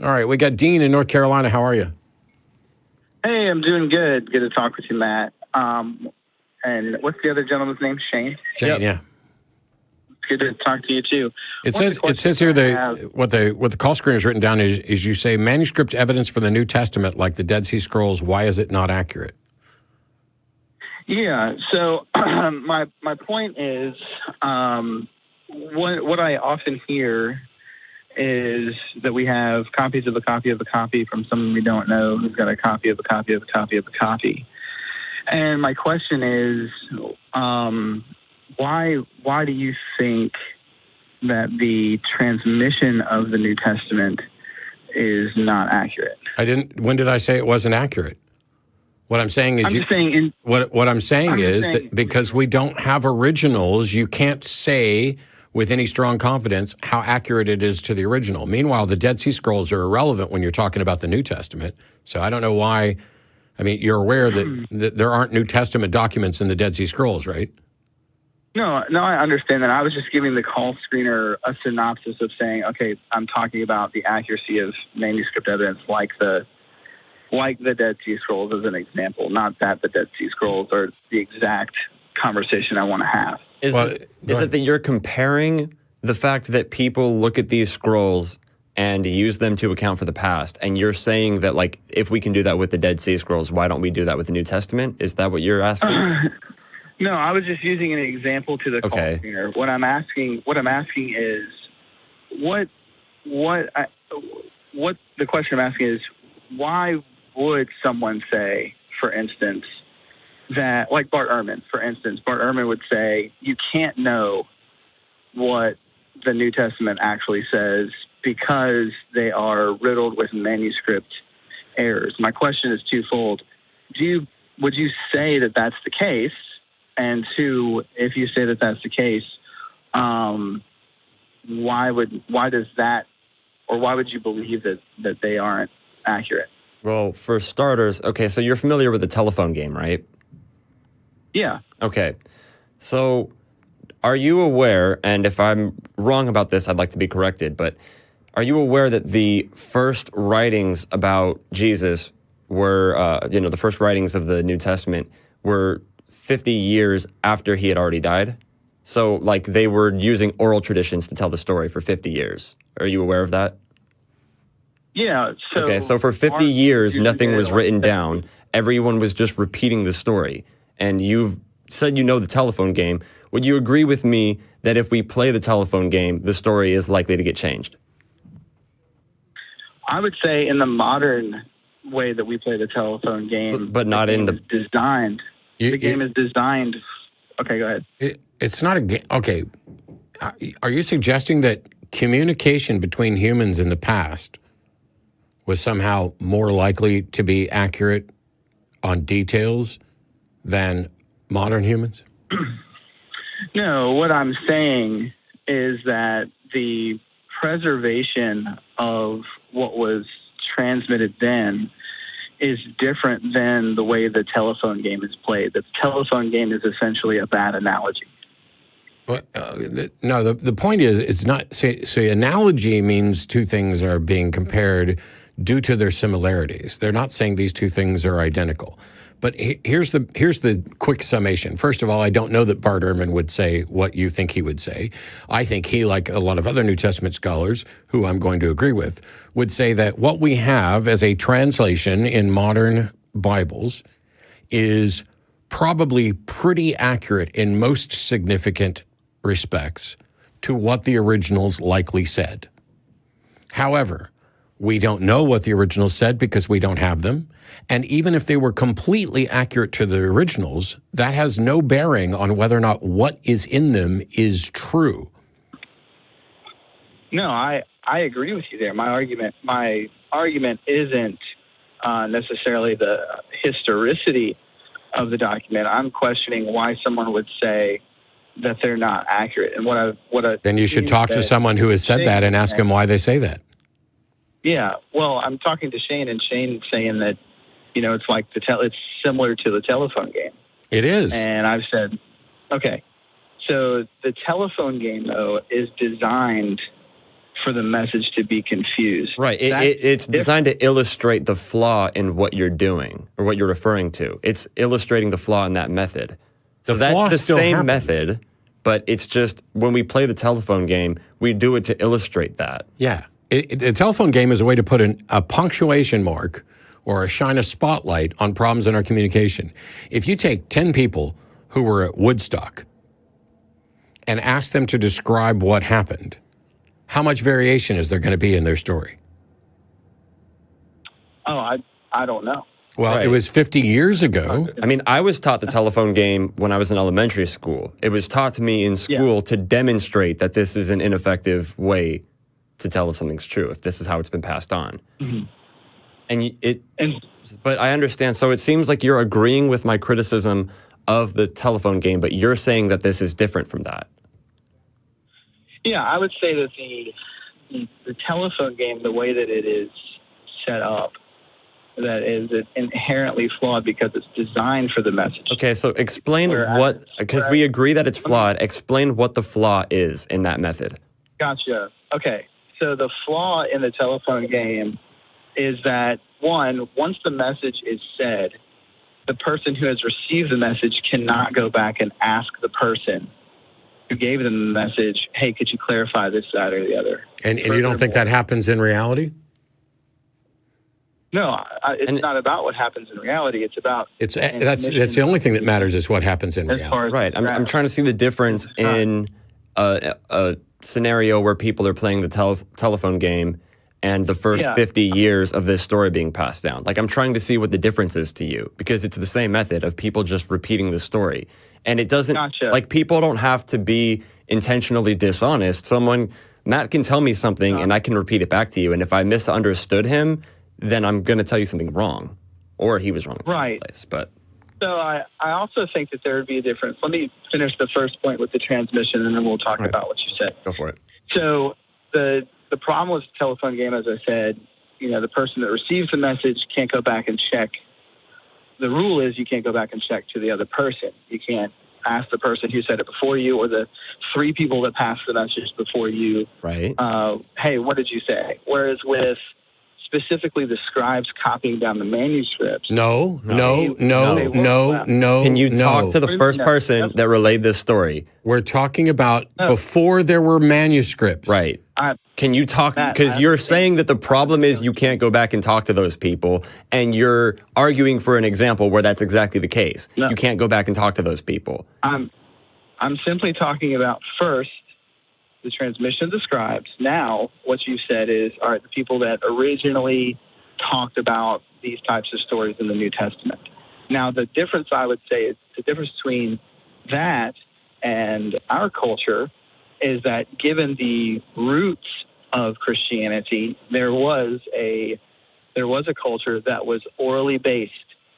All right, we got Dean in North Carolina. How are you? Hey, I'm doing good. Good to talk with you, Matt. And what's the other gentleman's name? Shane? Shane, yeah. Good to talk to you, too. It says here what the call screen has written down is you say manuscript evidence for the New Testament, like the Dead Sea Scrolls, why is it not accurate? Yeah, so my point is what I often hear is that we have copies of a copy of a copy from someone we don't know who's got a copy of a copy of a copy of a copy. And my question is, why do you think that the transmission of the New Testament is not accurate? When did I say it wasn't accurate? What I'm saying is that because we don't have originals, you can't say with any strong confidence how accurate it is to the original. Meanwhile, the Dead Sea Scrolls are irrelevant when you're talking about the New Testament. So I don't know why. I mean, you're aware that there aren't New Testament documents in the Dead Sea Scrolls, right? No, I understand that. I was just giving the call screener a synopsis of saying, okay, I'm talking about the accuracy of manuscript evidence like the Dead Sea Scrolls as an example, not that the Dead Sea Scrolls are the exact conversation I want to have. Is it that you're comparing the fact that people look at these scrolls and use them to account for the past, and you're saying that, like, if we can do that with the Dead Sea Scrolls, why don't we do that with the New Testament? Is that what you're asking? No, I was just using an example to the call screener. What I'm asking is, what the question I'm asking is, why would someone say, for instance, that, like Bart Ehrman, for instance, Bart Ehrman would say, you can't know what the New Testament actually says because they are riddled with manuscript errors. My question is twofold. Would you say that that's the case? And two, if you say that that's the case, why would you believe that they aren't accurate? Well, for starters, okay, so you're familiar with the telephone game, right? Yeah. Okay. So are you aware, and if I'm wrong about this, I'd like to be corrected, but are you aware that the first writings about Jesus were, the first writings of the New Testament were 50 years after he had already died? So, like, they were using oral traditions to tell the story for 50 years. Are you aware of that? Yeah. Okay, so for 50 years, nothing was written down. Everyone was just repeating the story. And you've said you know the telephone game. Would you agree with me that if we play the telephone game, the story is likely to get changed? I would say in the modern way that we play the telephone game, but not in the designed. The game is designed. Okay, go ahead. It's not a game. Okay. Are you suggesting that communication between humans in the past was somehow more likely to be accurate on details than modern humans? No, what I'm saying is that the preservation of what was transmitted then is different than the way the telephone game is played. The telephone game is essentially a bad analogy. Well, no, the point is, it's not. So analogy means two things are being compared due to their similarities. They're not saying these two things are identical. But here's the quick summation. First of all, I don't know that Bart Ehrman would say what you think he would say. I think he, like a lot of other New Testament scholars, who I'm going to agree with, would say that what we have as a translation in modern Bibles is probably pretty accurate in most significant respects to what the originals likely said. However, we don't know what the originals said because we don't have them. And even if they were completely accurate to the originals, that has no bearing on whether or not what is in them is true. No, I agree with you there. My argument isn't necessarily the historicity of the document. I'm questioning why someone would say that they're not accurate. And then you should talk to someone who has said that and ask them why they say that. Yeah, well, I'm talking to Shane, and Shane's saying that, it's like it's similar to the telephone game. It is. And I've said, okay, so the telephone game, though, is designed for the message to be confused. Right. It's designed to illustrate the flaw in what you're doing or what you're referring to. It's illustrating the flaw in that method. So that's the same method, but it's just when we play the telephone game, we do it to illustrate that. Yeah. A telephone game is a way to put a punctuation mark or shine a spotlight on problems in our communication. If you take 10 people who were at Woodstock and ask them to describe what happened, how much variation is there going to be in their story? Oh, I don't know. Well, It was 50 years ago. I mean, I was taught the telephone game when I was in elementary school. It was taught to me in school to demonstrate that this is an ineffective way to tell if something's true, if this is how it's been passed on. Mm-hmm. But I understand. So it seems like you're agreeing with my criticism of the telephone game, but you're saying that this is different from that. Yeah, I would say that the telephone game, the way that it is set up, that is inherently flawed because it's designed for the message. Okay, so explain because we agree that it's flawed. Explain what the flaw is in that method. Gotcha. Okay, so the flaw in the telephone game is that, once the message is said, the person who has received the message cannot go back and ask the person who gave them the message, hey, could you clarify this, that, or the other? And you don't think that happens in reality? No, it's not about what happens in reality. It's about that's the only thing that matters is what happens in reality. Right. I'm trying to see the difference in a scenario where people are playing the telephone game and the first 50 years of this story being passed down. Like, I'm trying to see what the difference is to you, because it's the same method of people just repeating the story. And it doesn't, like, people don't have to be intentionally dishonest. Matt can tell me something and I can repeat it back to you. And if I misunderstood him, then I'm going to tell you something wrong, or he was wrong in the first place. But so I also think that there would be a difference. Let me finish the first point with the transmission, and then we'll talk about what you said. Go for it. So the problem with the telephone game, as I said, the person that receives the message can't go back and check. The rule is you can't go back and check to the other person. You can't ask the person who said it before you, or the three people that passed the message before you, right? Hey, what did you say? Whereas with specifically the scribes copying down the manuscripts. No. Can you talk to the first person that relayed this story? We're talking about before there were manuscripts. Right. Can you talk? Because you're saying that the problem is you can't go back and talk to those people, and you're arguing for an example where that's exactly the case. No. You can't go back and talk to those people. I'm simply talking about first the transmission of the scribes. Now, what you said is, all right, the people that originally talked about these types of stories in the New Testament. Now, the difference, I would say, is the difference between that and our culture is that given the roots of Christianity, there was a culture that was orally based.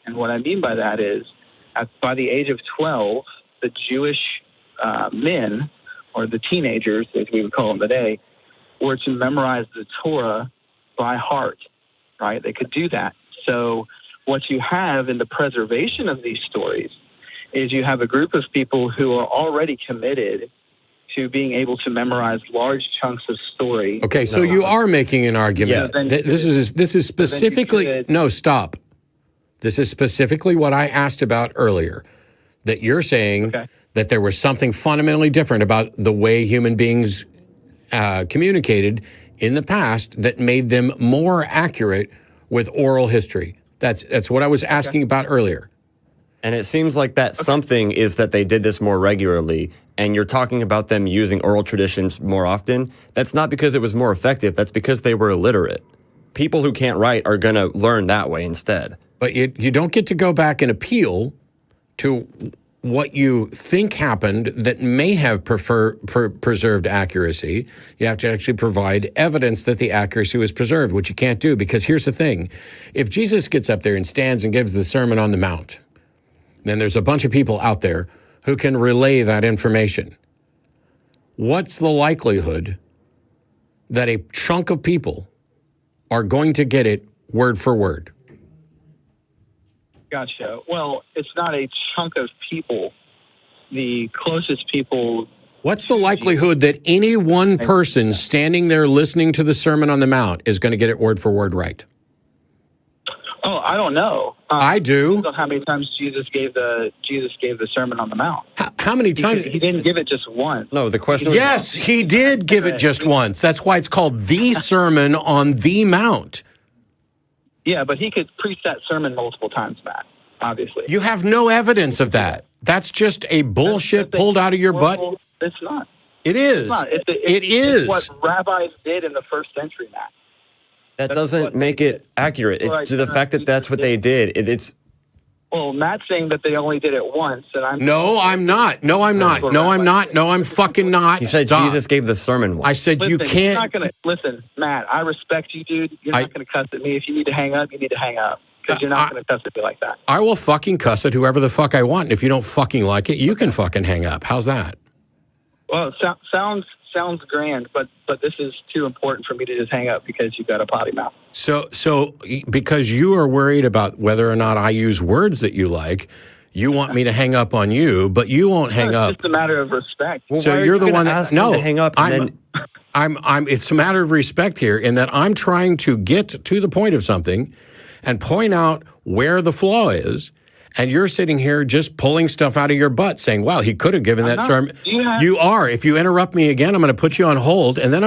And what I mean by that is, by the age of 12, the Jewish men, or the teenagers, as we would call them today, were to memorize the Torah by heart, right? They could do that. So what you have in the preservation of these stories is you have a group of people who are already committed to being able to memorize large chunks of story. Okay, so you are making an argument. Yeah. This is specifically... No, stop. This is specifically what I asked about earlier, that you're saying... Okay. That there was something fundamentally different about the way human beings communicated in the past that made them more accurate with oral history. That's what I was asking about earlier. And it seems like that something is that they did this more regularly, and you're talking about them using oral traditions more often. That's not because it was more effective. That's because they were illiterate. People who can't write are going to learn that way instead. But you don't get to go back and appeal to what you think happened that may have preserved accuracy. You have to actually provide evidence that the accuracy was preserved, which you can't do, because here's the thing. If Jesus gets up there and stands and gives the Sermon on the Mount, then there's a bunch of people out there who can relay that information. What's the likelihood that a chunk of people are going to get it word for word? Gotcha. Well, it's not a chunk of people. The closest people What's the likelihood that any one person standing there listening to the Sermon on the Mount is going to get it word for word right? Oh, I don't know. I do. Depends on how many times Jesus gave the Sermon on the Mount. How many times? He didn't give it just once. No, the question was... Yes, he did give it just once. That's why it's called the Sermon on the Mount. Yeah, but he could preach that sermon multiple times, Matt, obviously. You have no evidence of that. That's just a bullshit pulled out of your butt. It's not. It is. It is. It's what rabbis did in the first century, Matt. That doesn't make it accurate. To the fact that that's what they did, it's... Well, Matt's saying that they only did it once, and I'm... No, I'm not. No, I'm not. No, I'm not. No, I'm fucking not. He said Stop. Jesus gave the sermon once. I said you can't... You're not gonna, listen, Matt, I respect you, dude. You're not going to cuss at me. If you need to hang up, you need to hang up. Because you're not going to cuss at me like that. I will fucking cuss at whoever the fuck I want. And if you don't fucking like it, you can fucking hang up. How's that? Well, it sounds grand, but this is too important for me to just hang up because you've got a potty mouth. So because you are worried about whether or not I use words that you like, you want me to hang up on you, but you won't hang up. It's just a matter of respect. Well, so you're the one that to hang up. It's a matter of respect here in that I'm trying to get to the point of something and point out where the flaw is. And you're sitting here just pulling stuff out of your butt saying, well, he could have given that sermon. You are. If you interrupt me again, I'm going to put you on hold. And then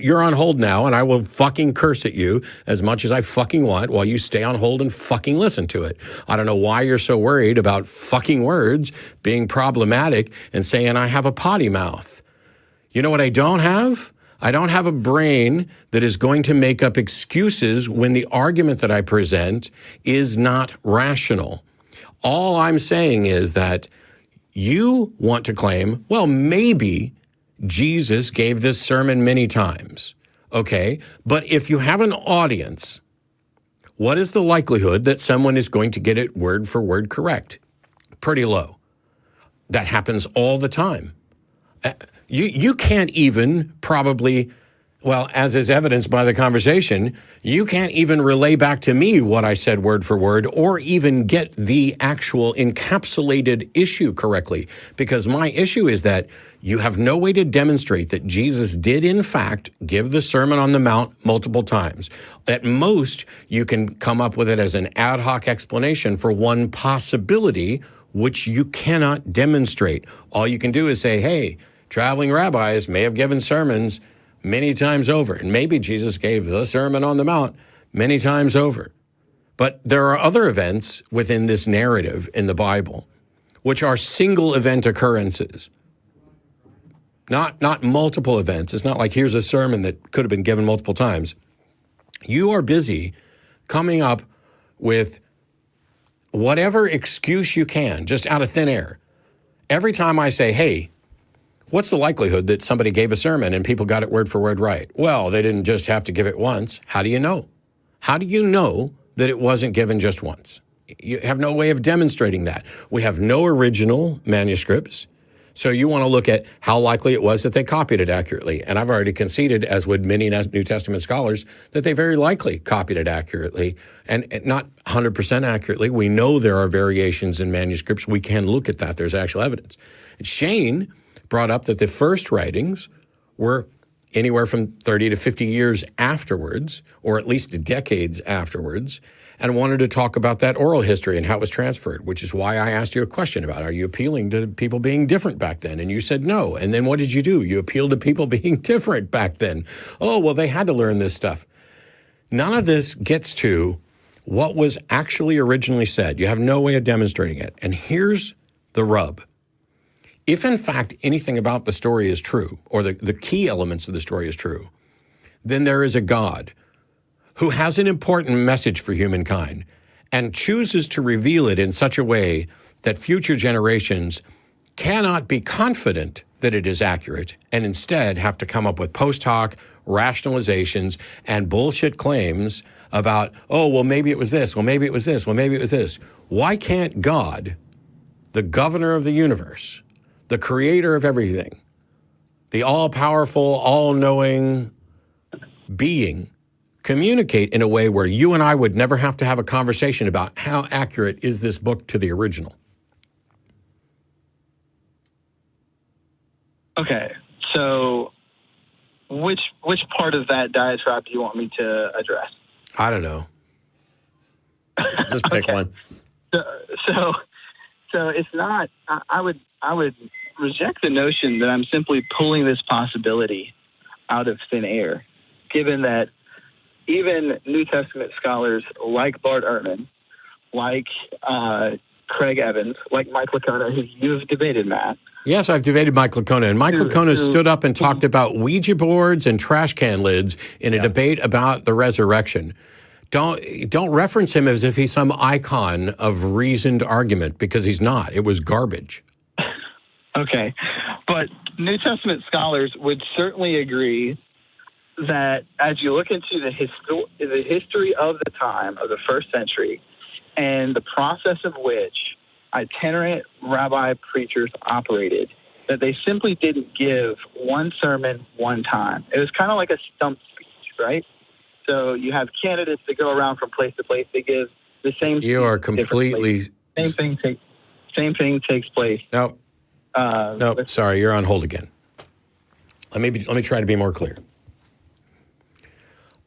you're on hold now, and I will fucking curse at you as much as I fucking want while you stay on hold and fucking listen to it. I don't know why you're so worried about fucking words being problematic and saying I have a potty mouth. You know what I don't have? I don't have a brain that is going to make up excuses when the argument that I present is not rational. All I'm saying is that you want to claim, well, maybe Jesus gave this sermon many times, okay? But if you have an audience, what is the likelihood that someone is going to get it word for word correct? Pretty low. That happens all the time. You can't even probably... Well, as is evidenced by the conversation, you can't even relay back to me what I said word for word or even get the actual encapsulated issue correctly. Because my issue is that you have no way to demonstrate that Jesus did, in fact, give the Sermon on the Mount multiple times. At most, you can come up with it as an ad hoc explanation for one possibility, which you cannot demonstrate. All you can do is say, hey, traveling rabbis may have given sermons many times over. And maybe Jesus gave the Sermon on the Mount many times over. But there are other events within this narrative in the Bible, which are single event occurrences, not multiple events. It's not like here's a sermon that could have been given multiple times. You are busy coming up with whatever excuse you can, just out of thin air. Every time I say, hey, what's the likelihood that somebody gave a sermon and people got it word for word right? Well, they didn't just have to give it once. How do you know? How do you know that it wasn't given just once? You have no way of demonstrating that. We have no original manuscripts. So you want to look at how likely it was that they copied it accurately. And I've already conceded, as would many New Testament scholars, that they very likely copied it accurately and not 100% accurately. We know there are variations in manuscripts. We can look at that. There's actual evidence. And Shane brought up that the first writings were anywhere from 30 to 50 years afterwards, or at least decades afterwards, and wanted to talk about that oral history and how it was transferred, which is why I asked you a question about, are you appealing to people being different back then? And you said no. And then what did you do? You appealed to people being different back then. Oh, well, they had to learn this stuff. None of this gets to what was actually originally said. You have no way of demonstrating it. And here's the rub. If, in fact, anything about the story is true, or the key elements of the story is true, then there is a God who has an important message for humankind and chooses to reveal it in such a way that future generations cannot be confident that it is accurate and instead have to come up with post hoc rationalizations and bullshit claims about, oh, well, maybe it was this, well, maybe it was this, well, maybe it was this. Why can't God, the governor of the universe, the creator of everything, the all-powerful, all-knowing being, communicate in a way where you and I would never have to have a conversation about how accurate is this book to the original? Okay, so which part of that diatribe do you want me to address? I don't know. Just pick Okay. one. So it's not. I would reject the notion that I'm simply pulling this possibility out of thin air, given that even New Testament scholars like Bart Ehrman, like Craig Evans, like Mike Licona, who you've debated, Matt. Yes, I've debated Mike Licona, and Mike Licona stood up and talked about Ouija boards and trash can lids in a debate about the resurrection. Don't reference him as if he's some icon of reasoned argument, because he's not. It was garbage. Okay, but New Testament scholars would certainly agree that as you look into the history of the time of the first century and the process of which itinerant rabbi preachers operated, that they simply didn't give one sermon one time. It was kind of like a stump speech, right? So you have candidates that go around from place to place. They give the same. You are completely same thing takes place. No. Sorry, you're on hold again. Let me try to be more clear.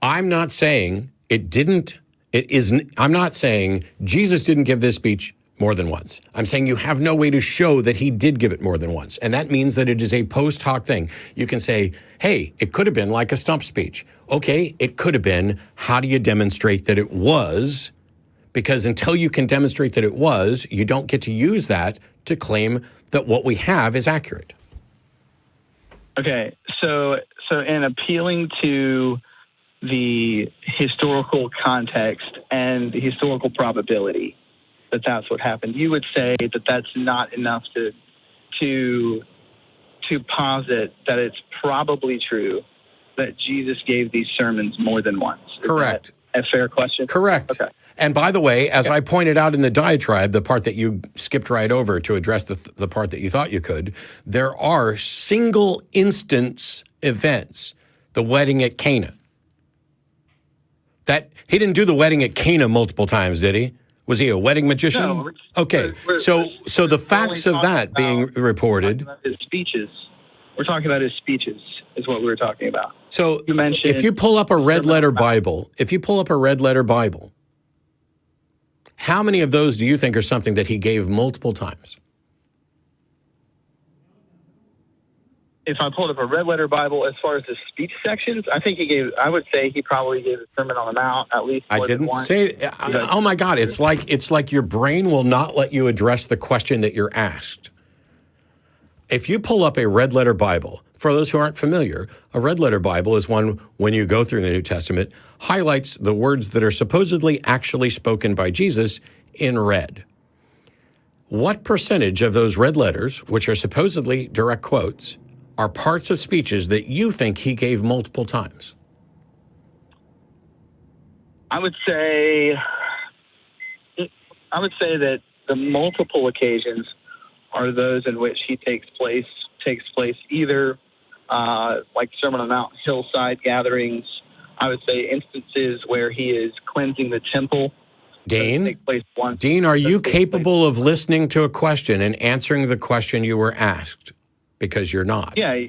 I'm not saying I'm not saying Jesus didn't give this speech more than once. I'm saying you have no way to show that he did give it more than once. And that means that it is a post hoc thing. You can say, hey, it could have been like a stump speech. Okay, it could have been. How do you demonstrate that it was? Because until you can demonstrate that it was, you don't get to use that to claim that what we have is accurate. Okay, so in appealing to the historical context and the historical probability that that's what happened, you would say that that's not enough to posit that it's probably true that Jesus gave these sermons more than once. Correct. A fair question? Correct. Okay. And by the way, as I pointed out in the diatribe, the part that you skipped right over to address the part that you thought you could, there are single instance events. The wedding at Cana. That he didn't do the wedding at Cana multiple times, did he? Was he a wedding magician? No. Okay. So the facts of that being reported. His speeches. We're talking about his speeches is what we were talking about. So you mentioned, if you pull up a red letter Bible, how many of those do you think are something that he gave multiple times? If I pulled up a red letter Bible, as far as the speech sections, I would say he probably gave a Sermon on the Mount at least more than once. Oh my God, it's like your brain will not let you address the question that you're asked. If you pull up a red letter Bible, for those who aren't familiar, a red letter Bible is one, when you go through the New Testament, highlights the words that are supposedly actually spoken by Jesus in red. What percentage of those red letters, which are supposedly direct quotes, are parts of speeches that you think he gave multiple times? I would say that the multiple occasions are those in which he takes place either like Sermon on the Mount, hillside gatherings. I would say instances where he is cleansing the temple. Dean, are you capable of listening to a question and answering the question you were asked? Because you're not. Yeah,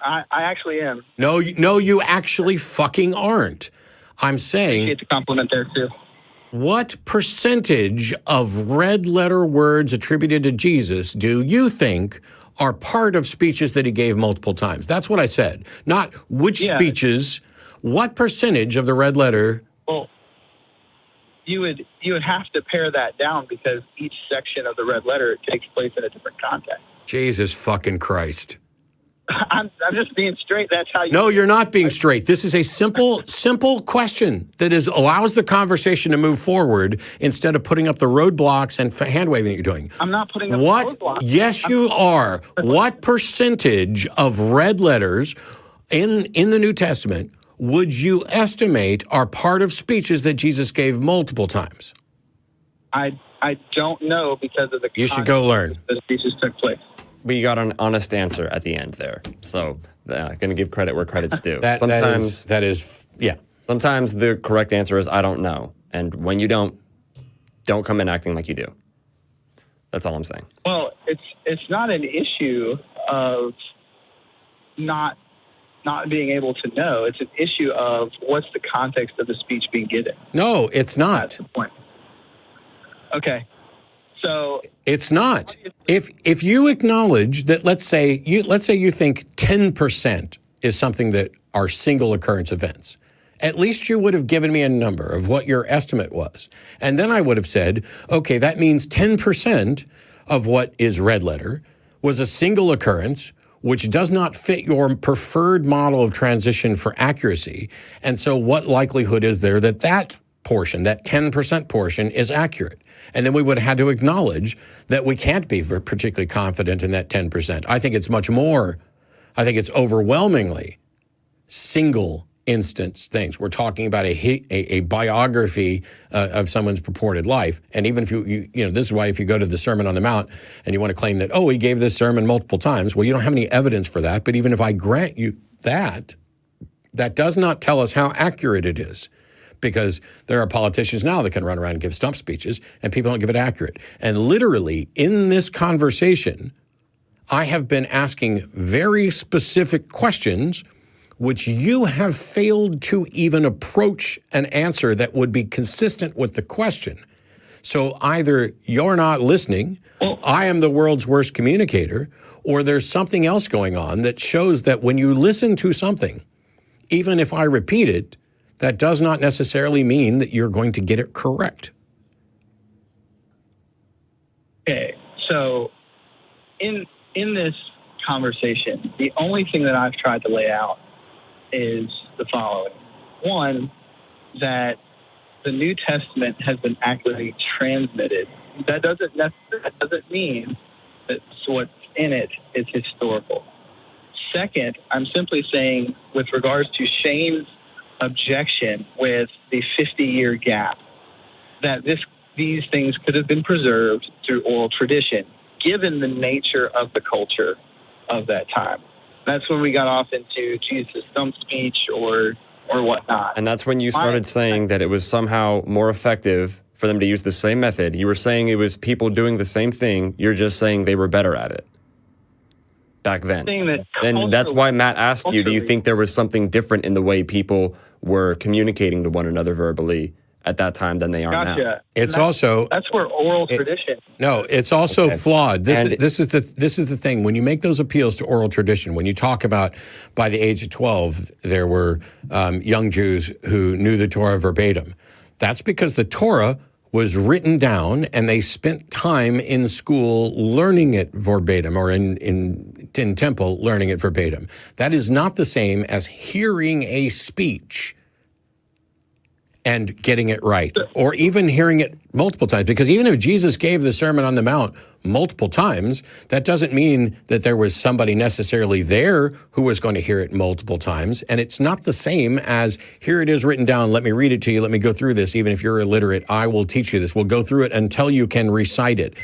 I actually am. No, you actually fucking aren't. I'm saying. Appreciate the compliment there too. What percentage of red letter words attributed to Jesus do you think are part of speeches that he gave multiple times? That's what I said. Not which speeches. What percentage of the red letter? Well, you would have to pare that down because each section of the red letter takes place in a different context. Jesus fucking Christ. I'm just being straight. That's how you. No, you're not being straight. This is a simple question that allows the conversation to move forward instead of putting up the roadblocks and hand waving that you're doing. I'm not putting up roadblocks. Yes, you are. What percentage of red letters in the New Testament would you estimate are part of speeches that Jesus gave multiple times? I don't know because of the. You should go learn. The speeches took place. But you got an honest answer at the end there. So going to give credit where credit's due. Sometimes the correct answer is I don't know. And when you don't come in acting like you do. That's all I'm saying. Well, it's not an issue of not being able to know. It's an issue of what's the context of the speech being given. No, it's not. That's the point. Okay. So it's not. If you acknowledge that, let's say you think 10% is something that are single occurrence events, at least you would have given me a number of what your estimate was. And then I would have said, okay, that means 10% of what is red letter was a single occurrence, which does not fit your preferred model of transition for accuracy. And so what likelihood is there that that portion, that 10% portion, is accurate? And then we would have had to acknowledge that we can't be particularly confident in that 10%. I think it's much more. I think it's overwhelmingly single instance things. We're talking about a biography of someone's purported life. And even if you know, this is why if you go to the Sermon on the Mount and you want to claim that, oh, he gave this sermon multiple times, well, you don't have any evidence for that. But even if I grant you that, that does not tell us how accurate it is. Because there are politicians now that can run around and give stump speeches and people don't give it accurate. And literally in this conversation, I have been asking very specific questions which you have failed to even approach an answer that would be consistent with the question. So either you're not listening, I am the world's worst communicator, or there's something else going on that shows that when you listen to something, even if I repeat it, that does not necessarily mean that you're going to get it correct. Okay, so in this conversation, the only thing that I've tried to lay out is the following. One, that the New Testament has been accurately transmitted. That doesn't mean that what's in it is historical. Second, I'm simply saying with regards to Shane's objection with the 50-year gap, that these things could have been preserved through oral tradition, given the nature of the culture of that time. That's when we got off into Jesus' stump speech or whatnot. And that's when you started saying that it was somehow more effective for them to use the same method. You were saying it was people doing the same thing. You're just saying they were better at it back then. And that's why Matt asked you, do you think there was something different in the way people were communicating to one another verbally at that time than they are now? That's where oral tradition. No, it's also flawed. This is the thing. When you make those appeals to oral tradition, when you talk about by the age of 12, there were young Jews who knew the Torah verbatim. That's because the Torah was written down and they spent time in school learning it verbatim, or in temple learning it verbatim. That is not the same as hearing a speech and getting it right, or even hearing it multiple times. Because even if Jesus gave the Sermon on the Mount multiple times, that doesn't mean that there was somebody necessarily there who was going to hear it multiple times. And it's not the same as, here it is written down, let me read it to you, let me go through this. Even if you're illiterate, I will teach you this. We'll go through it until you can recite it.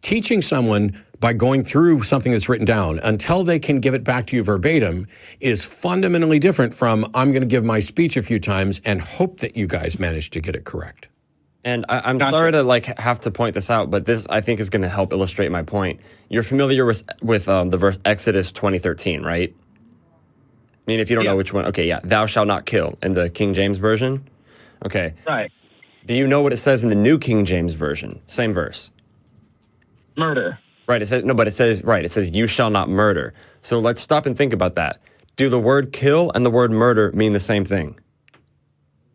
Teaching someone by going through something that's written down until they can give it back to you verbatim is fundamentally different from, I'm going to give my speech a few times and hope that you guys manage to get it correct. And I'm sorry to have to point this out, but this I think is going to help illustrate my point. You're familiar with the verse Exodus 20:13, right? I mean, if you don't know which one, okay, yeah, thou shalt not kill in the King James Version. Okay. Right. Do you know what it says in the New King James Version? Same verse. Murder. Right, it says you shall not murder. So let's stop and think about that. Do the word kill and the word murder mean the same thing?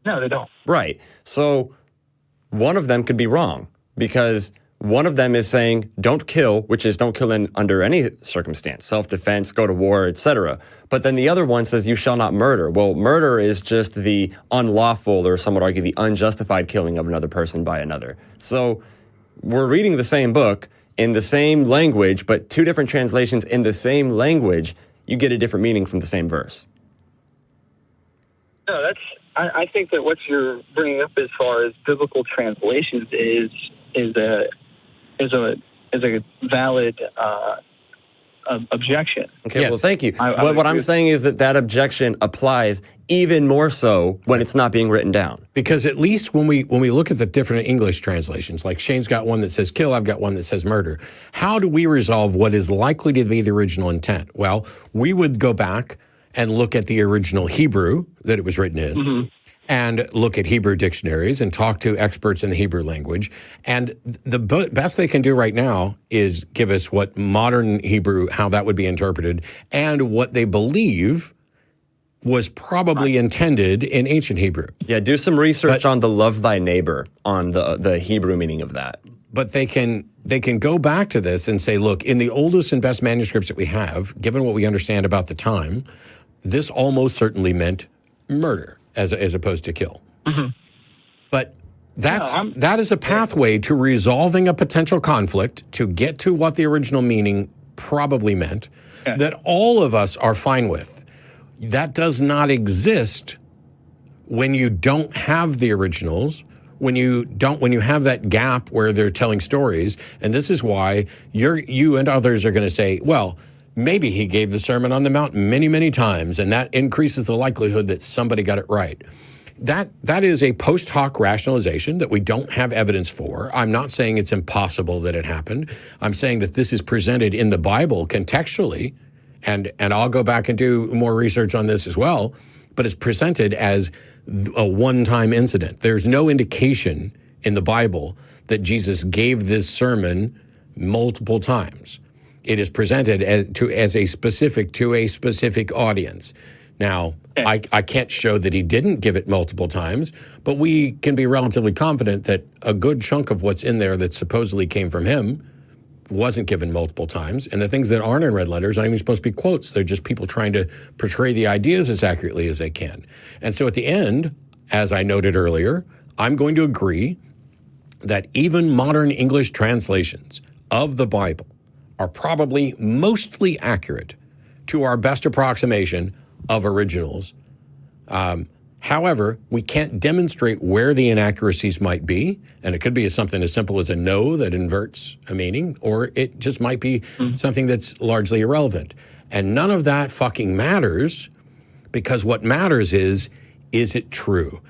No, they don't. Right. So one of them could be wrong, because one of them is saying don't kill, which is don't kill under any circumstance, self-defense, go to war, etc. But then the other one says you shall not murder. Well, murder is just the unlawful, or some would argue the unjustified killing of another person by another. So we're reading the same book in the same language, but two different translations in the same language, you get a different meaning from the same verse. No, I think that what you're bringing up as far as biblical translations is a valid objection. Okay, Yes. well, thank you. I What would I'm agree. saying is that objection applies even more so when it's not being written down. Because at least when we look at the different English translations, like Shane's got one that says kill, I've got one that says murder. How do we resolve what is likely to be the original intent? Well, we would go back and look at the original Hebrew that it was written in, and look at Hebrew dictionaries and talk to experts in the Hebrew language. And the best they can do right now is give us what modern Hebrew, how that would be interpreted, and what they believe was probably intended in ancient Hebrew. Yeah, do some research on the love thy neighbor, on the Hebrew meaning of that. But they can go back to this and say, look, in the oldest and best manuscripts that we have, given what we understand about the time, this almost certainly meant murder as opposed to kill. But that is a pathway to resolving a potential conflict, to get to what the original meaning probably meant, that all of us are fine with. That does not exist when you don't have the originals, when you have that gap where they're telling stories. And this is why you and others are going to say, well, maybe he gave the Sermon on the Mount many, many times, and that increases the likelihood that somebody got it right. That is a post hoc rationalization that we don't have evidence for. I'm not saying it's impossible that it happened. I'm saying that this is presented in the Bible contextually, and I'll go back and do more research on this as well, but it's presented as a one-time incident. There's no indication in the Bible that Jesus gave this sermon multiple times. It is presented as a specific audience. Now, I can't show that he didn't give it multiple times, but we can be relatively confident that a good chunk of what's in there that supposedly came from him wasn't given multiple times. And the things that aren't in red letters aren't even supposed to be quotes. They're just people trying to portray the ideas as accurately as they can. And so at the end, as I noted earlier, I'm going to agree that even modern English translations of the Bible are probably mostly accurate to our best approximation of originals. However, we can't demonstrate where the inaccuracies might be, and it could be something as simple as a no that inverts a meaning, or it just might be something that's largely irrelevant. And none of that fucking matters, because what matters is it true?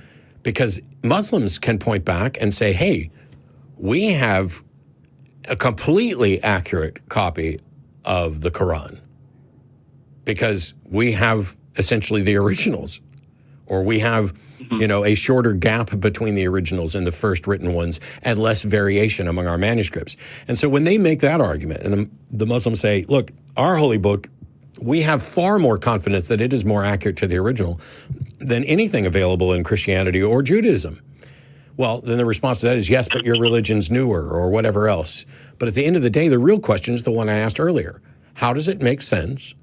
Because Muslims can point back and say, hey, we have a completely accurate copy of the Quran because we have essentially the originals, or we have, a shorter gap between the originals and the first written ones and less variation among our manuscripts. And so when they make that argument and the Muslims say, look, our holy book, we have far more confidence that it is more accurate to the original than anything available in Christianity or Judaism. Well, then the response to that is, yes, but your religion's newer or whatever else. But at the end of the day, the real question is the one I asked earlier. How does it make sense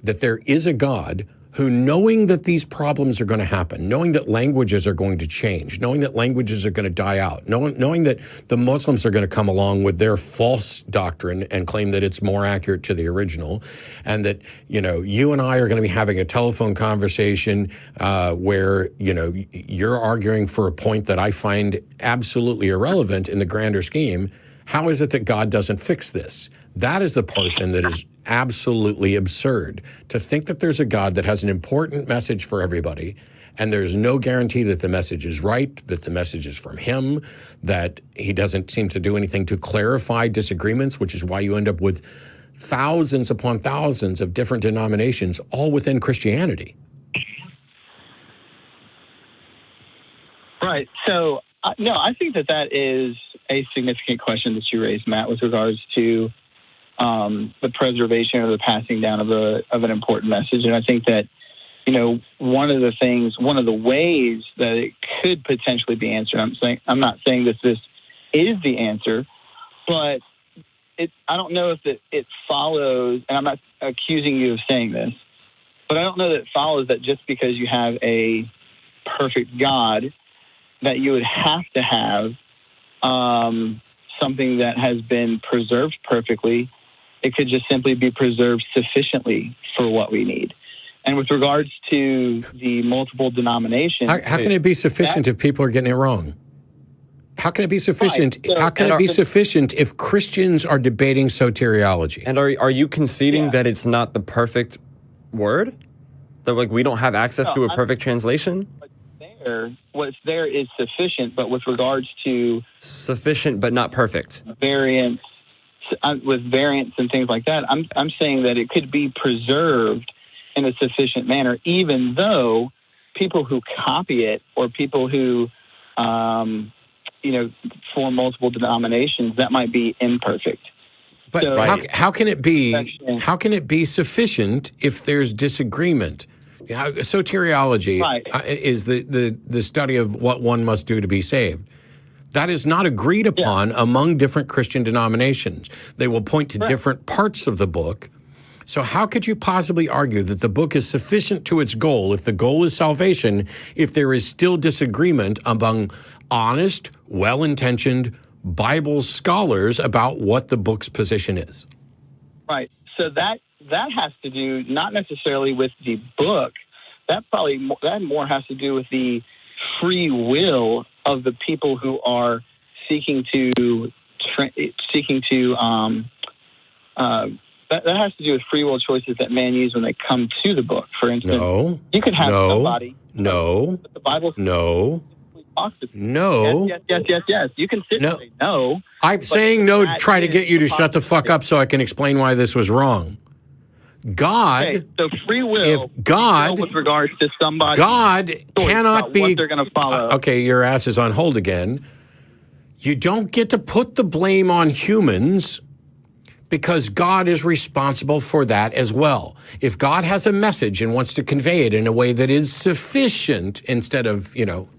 that there is a God who, knowing that these problems are going to happen, knowing that languages are going to change, knowing that languages are going to die out, knowing that the Muslims are going to come along with their false doctrine and claim that it's more accurate to the original, and that, you and I are going to be having a telephone conversation where, you're arguing for a point that I find absolutely irrelevant in the grander scheme. How is it that God doesn't fix this? That is the portion that is absolutely absurd. To think that there's a God that has an important message for everybody, and there's no guarantee that the message is right, that the message is from him, that he doesn't seem to do anything to clarify disagreements, which is why you end up with thousands upon thousands of different denominations, all within Christianity. Right. So, no, I think that is a significant question that you raised, Matt, with regards to the preservation or the passing down of an important message. And I think that, one of the ways that it could potentially be answered, I'm not saying that this is the answer, but I don't know if it follows, and I'm not accusing you of saying this, but I don't know that it follows that just because you have a perfect God, that you would have to have something that has been preserved perfectly. It could just simply be preserved sufficiently for what we need. And with regards to the multiple denominations... How can it be sufficient if people are getting it wrong? How can it be sufficient? Right. So- How can it be sufficient if Christians are debating soteriology? And are you conceding that it's not the perfect word? That like we don't have access to a perfect translation? What's there is sufficient, but with regards to Sufficient but not perfect. variants, with variants and things like that, I'm saying that it could be preserved in a sufficient manner, even though people who copy it or people who, form multiple denominations, that might be imperfect. But So- how can it be? Section. How can it be sufficient if there's disagreement? Soteriology Right. is the study of what one must do to be saved. That is not agreed upon among different Christian denominations. They will point to different parts of the book. So how could you possibly argue that the book is sufficient to its goal, if the goal is salvation, if there is still disagreement among honest, well-intentioned Bible scholars about what the book's position is? Right. So that has to do not necessarily with the book. That more has to do with the free will of the people who are seeking to that has to do with free will choices that man use when they come to the book. For instance, you could have somebody. But the Bible. No. Yes. You can sit and say no. I'm saying no to try to get you to shut the fuck up so I can explain why this was wrong. God. Okay, so free will. If God, with regards to somebody, God cannot be. What they're going to follow. Okay, your ass is on hold again. You don't get to put the blame on humans, because God is responsible for that as well. If God has a message and wants to convey it in a way that is sufficient instead of,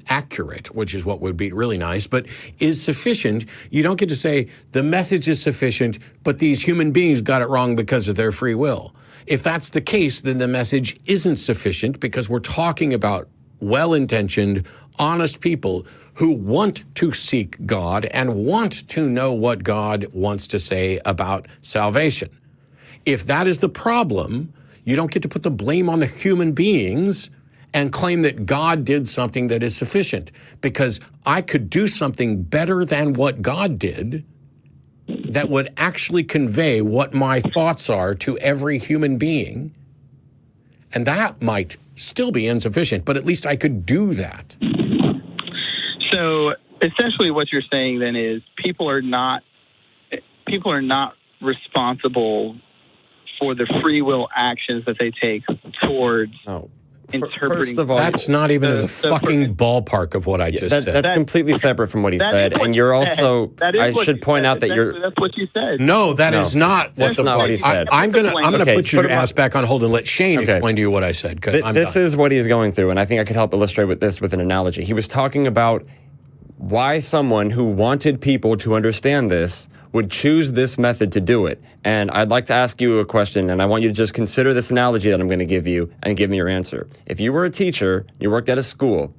accurate, which is what would be really nice, but is sufficient, you don't get to say the message is sufficient, but these human beings got it wrong because of their free will. If that's the case, then the message isn't sufficient, because we're talking about well-intentioned, honest people who want to seek God and want to know what God wants to say about salvation. If that is the problem, you don't get to put the blame on the human beings and claim that God did something that is sufficient, because I could do something better than what God did that would actually convey what my thoughts are to every human being, and that might still be insufficient, but at least I could do that. So essentially what you're saying then is people are not responsible for the free will actions that they take towards interpreting. First of all, that's not even in the fucking ballpark of what I just said. That's completely separate from what he said. And you're also, I should point out that that's what you said. No, that is not what he said. I'm gonna put your ass back on hold and let Shane explain to you what I said. This is what he's going through, and I think I could help illustrate with an analogy. He was talking about why someone who wanted people to understand this would choose this method to do it. And I'd like to ask you a question, and I want you to just consider this analogy that I'm going to give you and give me your answer. If you were a teacher, you worked at a school,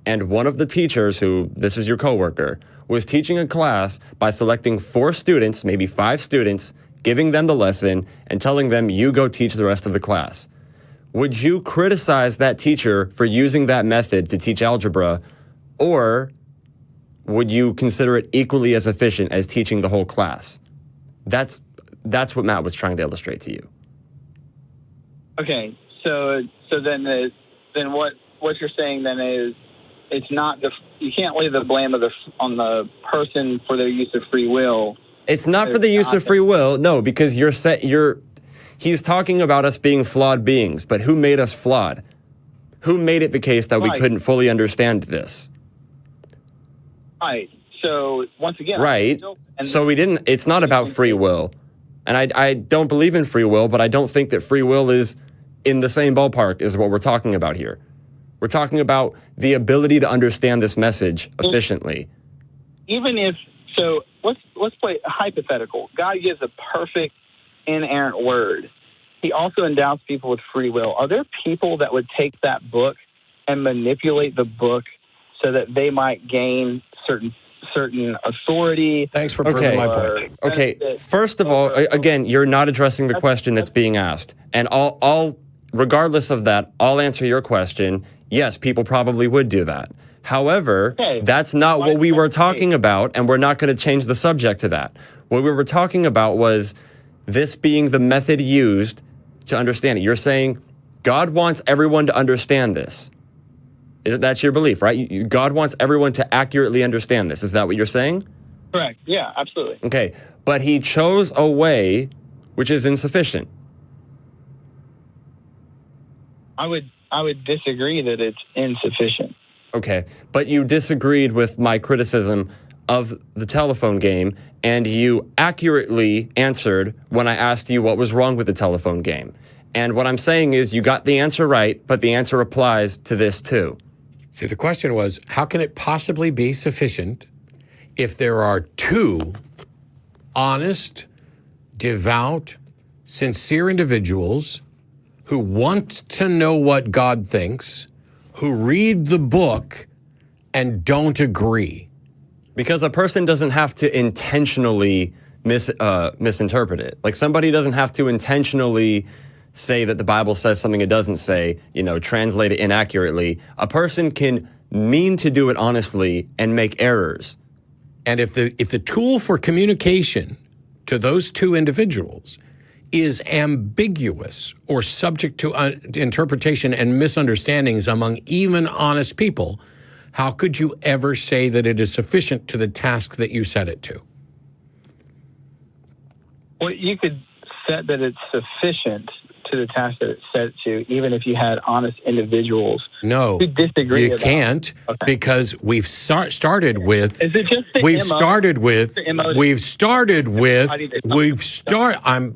and one of the teachers, who this is your coworker, was teaching a class by selecting 4 students, maybe 5 students, giving them the lesson and telling them, you go teach the rest of the class. Would you criticize that teacher for using that method to teach algebra, or would you consider it equally as efficient as teaching the whole class? That's what Matt was trying to illustrate to you. Okay, so then what you're saying then is it's not you can't lay the blame on the person for their use of free will. It's not for the use of free will, no, because he's talking about us being flawed beings, but who made us flawed? Who made it the case that we couldn't fully understand this? Right. So once again, right. So it's not about free will. And I don't believe in free will, but I don't think that free will is in the same ballpark as what we're talking about here. We're talking about the ability to understand this message efficiently. Even if, so let's play a hypothetical. God gives a perfect inerrant word. He also endows people with free will. Are there people that would take that book and manipulate the book so that they might gain certain authority? Thanks for proving my point. Okay, first of all, again, you're not addressing the question that's being asked. And regardless of that, I'll answer your question. Yes, people probably would do that. However, Okay. that's not what we were talking about, and we're not going to change the subject to that. What we were talking about was this being the method used to understand it. You're saying God wants everyone to understand this. That's your belief, right? God wants everyone to accurately understand this. Is that what you're saying? Correct. Yeah, absolutely. Okay, but he chose a way which is insufficient. I would disagree that it's insufficient. Okay, but you disagreed with my criticism of the telephone game, and you accurately answered when I asked you what was wrong with the telephone game. And what I'm saying is you got the answer right, but the answer applies to this too. See, the question was, how can it possibly be sufficient if there are two honest, devout, sincere individuals who want to know what God thinks, who read the book and don't agree? Because a person doesn't have to intentionally misinterpret it. Like somebody doesn't have to intentionally say that the Bible says something it doesn't say, translate it inaccurately. A person can mean to do it honestly and make errors. And if the tool for communication to those two individuals is ambiguous or subject to interpretation and misunderstandings among even honest people, how could you ever say that it is sufficient to the task that you set it to? Well, you could set that it's sufficient to the task that it's set to, even if you had honest individuals No, who disagree. you can't, because we've started with. Is it just the We've MO? started with. The MO?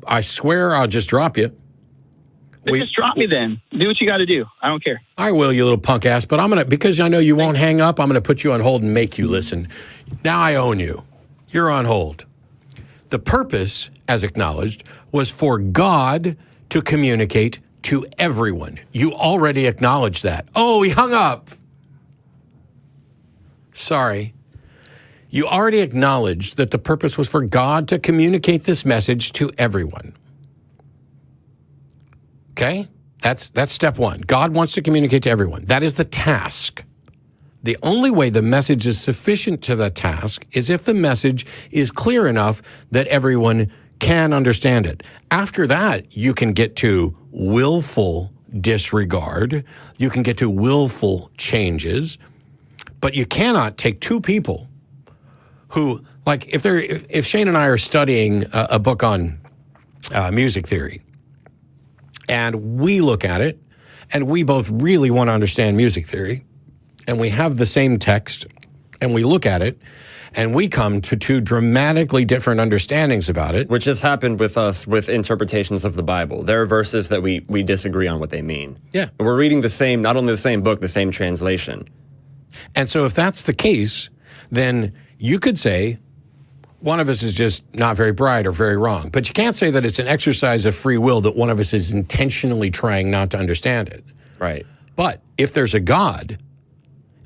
I swear I'll just drop you. Just drop me then. Do what you got to do. I don't care. I will, you little punk ass, but because I know you won't hang up, I'm going to put you on hold and make you listen. Now I own you. You're on hold. The purpose, as acknowledged, was for God to communicate to everyone. You already acknowledged that. Oh, he hung up. Sorry. You already acknowledged that the purpose was for God to communicate this message to everyone. Okay? That's step one. God wants to communicate to everyone. That is the task. The only way the message is sufficient to the task is if the message is clear enough that everyone can understand it. After that, you can get to willful disregard. You can get to willful changes. But you cannot take two people who, like, if Shane and I are studying a book on music theory, and we look at it, and we both really want to understand music theory, and we have the same text, and we look at it, and we come to two dramatically different understandings about it. Which has happened with us with interpretations of the Bible. There are verses that we disagree on what they mean. Yeah. We're reading not only the same book, the same translation. And so if that's the case, then you could say one of us is just not very bright or very wrong. But you can't say that it's an exercise of free will that one of us is intentionally trying not to understand it. Right. But if there's a God,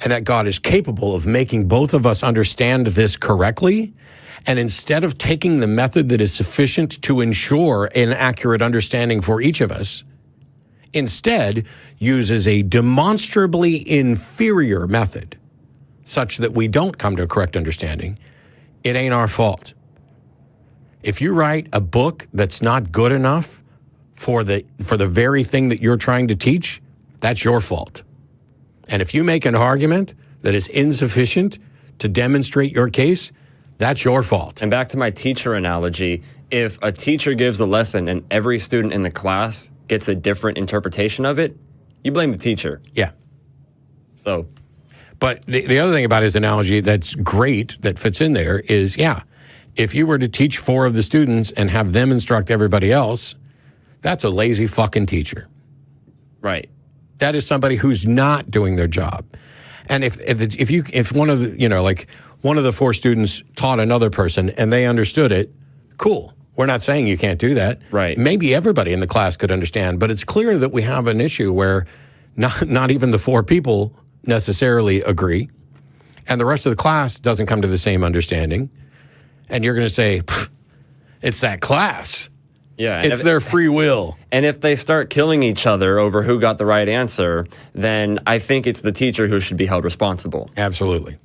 and that God is capable of making both of us understand this correctly, and instead of taking the method that is sufficient to ensure an accurate understanding for each of us, instead uses a demonstrably inferior method such that we don't come to a correct understanding, it ain't our fault. If you write a book that's not good enough for the very thing that you're trying to teach, that's your fault. And if you make an argument that is insufficient to demonstrate your case, that's your fault. And back to my teacher analogy, if a teacher gives a lesson and every student in the class gets a different interpretation of it, you blame the teacher. Yeah. So, but the other thing about his analogy that's great, that fits in there, is, if you were to teach 4 of the students and have them instruct everybody else, that's a lazy fucking teacher. right. That is somebody who's not doing their job. And if one of the, one of the 4 students taught another person and they understood it, cool. We're not saying you can't do that. Right. Maybe everybody in the class could understand, but it's clear that we have an issue where not even the 4 people necessarily agree, and the rest of the class doesn't come to the same understanding. And you're going to say, it's that class. Yeah, and It's their free will. And if they start killing each other over who got the right answer, then I think it's the teacher who should be held responsible. Absolutely.